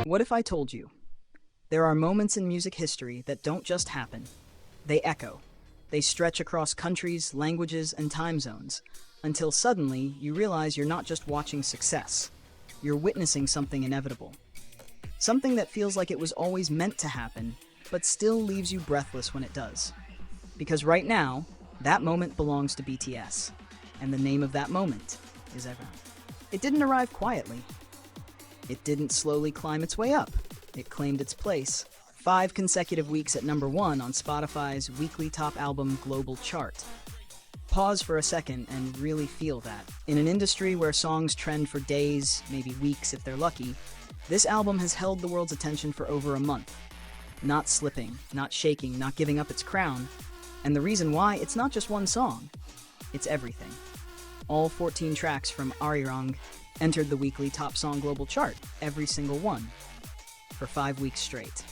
What if I told you? There are moments in music history that don't just happen. They echo. They stretch across countries, languages, and time zones, until suddenly you realize you're not just watching success. You're witnessing something inevitable. Something that feels like it was always meant to happen, but still leaves you breathless when it does. Because right now, that moment belongs to BTS. And the name of that moment is ARIRANG. It didn't arrive quietly. It didn't slowly climb its way up. It claimed its place. 5 consecutive weeks at #1 on Spotify's weekly top album global chart. Pause for a second and really feel that. In an industry where songs trend for days, maybe weeks if they're lucky, this album has held the world's attention for over a month. Not slipping, not shaking, not giving up its crown. And the reason why, it's not just one song. It's everything. All 14 tracks from ARIRANG entered the weekly top song global chart, every single one, for 5 weeks straight.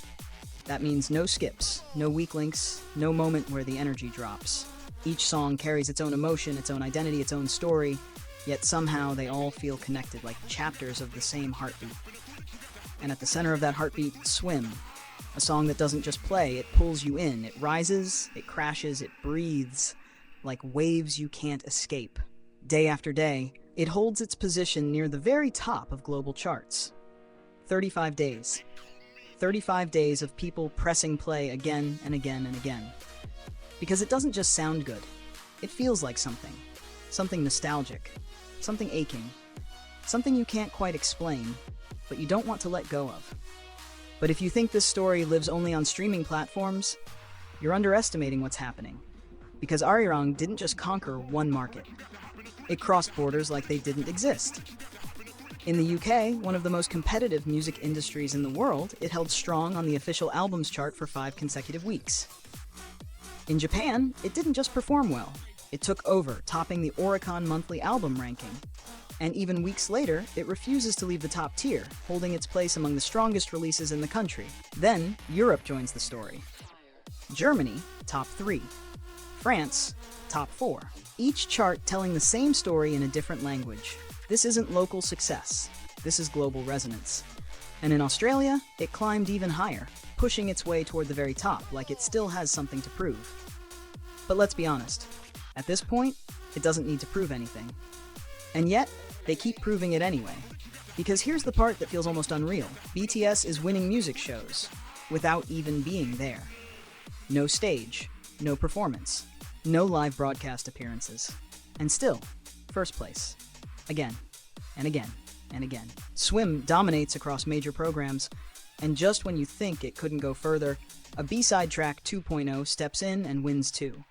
That means no skips, no weak links, no moment where the energy drops. Each song carries its own emotion, its own identity, its own story, yet somehow they all feel connected like chapters of the same heartbeat. And at the center of that heartbeat, Swim. A song that doesn't just play, it pulls you in. It rises, it crashes, it breathes, like waves you can't escape. Day after day, it holds its position near the very top of global charts. 35 days. 35 days of people pressing play again and again and again. Because it doesn't just sound good. It feels like something. Something nostalgic. Something aching. Something you can't quite explain, but you don't want to let go of. But if you think this story lives only on streaming platforms, you're underestimating what's happening. Because ARIRANG didn't just conquer one market. It crossed borders like they didn't exist. In the UK, one of the most competitive music industries in the world, it held strong on the official albums chart for 5 consecutive weeks. In Japan, it didn't just perform well. It took over, topping the Oricon monthly album ranking. And even weeks later, it refuses to leave the top tier, holding its place among the strongest releases in the country. Then, Europe joins the story. Germany, top 3. France, top 4. Each chart telling the same story in a different language. This isn't local success. This is global resonance. And in Australia, it climbed even higher, pushing its way toward the very top, like it still has something to prove. But let's be honest. At this point, it doesn't need to prove anything. And yet, they keep proving it anyway. Because here's the part that feels almost unreal. BTS is winning music shows without even being there. No stage, no performance, no live broadcast appearances. And still, first place. Again, and again, and again. Swim dominates across major programs, and just when you think it couldn't go further, a B-side track 2.0 steps in and wins too.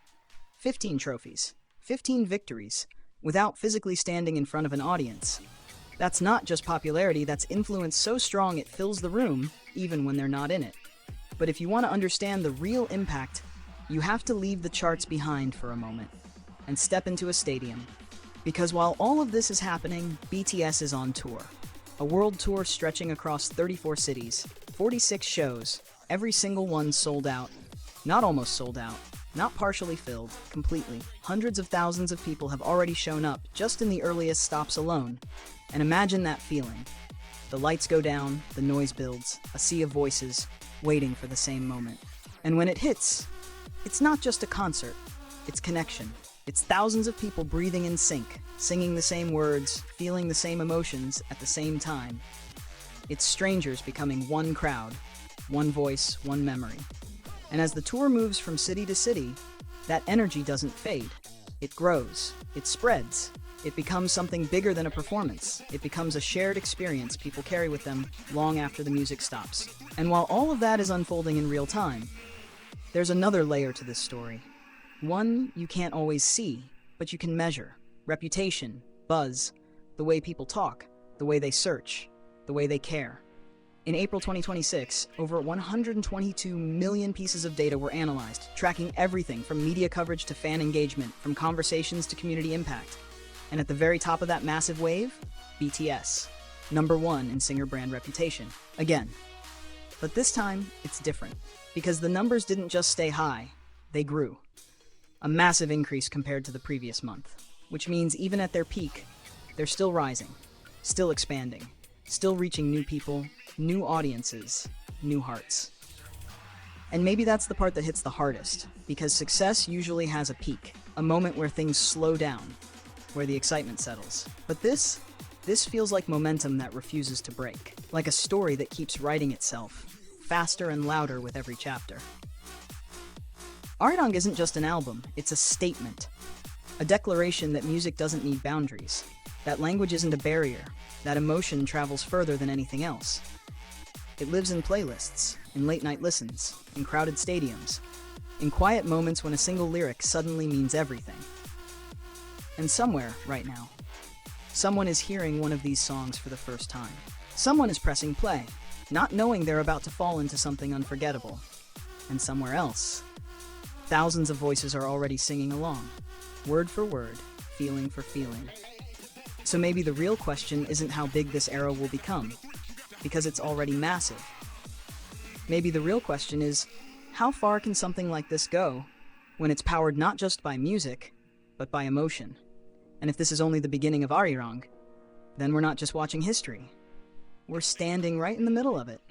15 trophies, 15 victories, without physically standing in front of an audience. That's not just popularity, that's influence so strong it fills the room, even when they're not in it. But if you want to understand the real impact, you have to leave the charts behind for a moment and step into a stadium. Because while all of this is happening, BTS is on tour. A world tour stretching across 34 cities, 46 shows, every single one sold out. Not almost sold out. Not partially filled, completely. Hundreds of thousands of people have already shown up, just in the earliest stops alone. And imagine that feeling. The lights go down, the noise builds, a sea of voices, waiting for the same moment. And when it hits, it's not just a concert, it's connection. It's thousands of people breathing in sync, singing the same words, feeling the same emotions at the same time. It's strangers becoming one crowd, one voice, one memory. And as the tour moves from city to city, that energy doesn't fade. It grows, it spreads, it becomes something bigger than a performance. It becomes a shared experience people carry with them long after the music stops. And while all of that is unfolding in real time, there's another layer to this story. One you can't always see, but you can measure. Reputation, buzz, the way people talk, the way they search, the way they care. In April 2026, over 122 million pieces of data were analyzed, tracking everything from media coverage to fan engagement, from conversations to community impact. And at the very top of that massive wave, BTS, #1 in singer brand reputation. Again. But this time, it's different. Because the numbers didn't just stay high, they grew. A massive increase compared to the previous month. Which means even at their peak, they're still rising, still expanding. still reaching new people, new audiences, new hearts. And maybe that's the part that hits the hardest, because success usually has a peak, a moment where things slow down, where the excitement settles. But this feels like momentum that refuses to break, like a story that keeps writing itself, faster and louder with every chapter. ARIRANG isn't just an album, it's a statement. A declaration that music doesn't need boundaries, that language isn't a barrier, that emotion travels further than anything else. It lives in playlists, in late-night listens, in crowded stadiums, in quiet moments when a single lyric suddenly means everything. And somewhere, right now, someone is hearing one of these songs for the first time. Someone is pressing play, not knowing they're about to fall into something unforgettable. And somewhere else, thousands of voices are already singing along, word for word, feeling for feeling. So maybe the real question isn't how big this era will become, because it's already massive. Maybe the real question is, how far can something like this go when it's powered not just by music, but by emotion? And if this is only the beginning of ARIRANG, then we're not just watching history. We're standing right in the middle of it.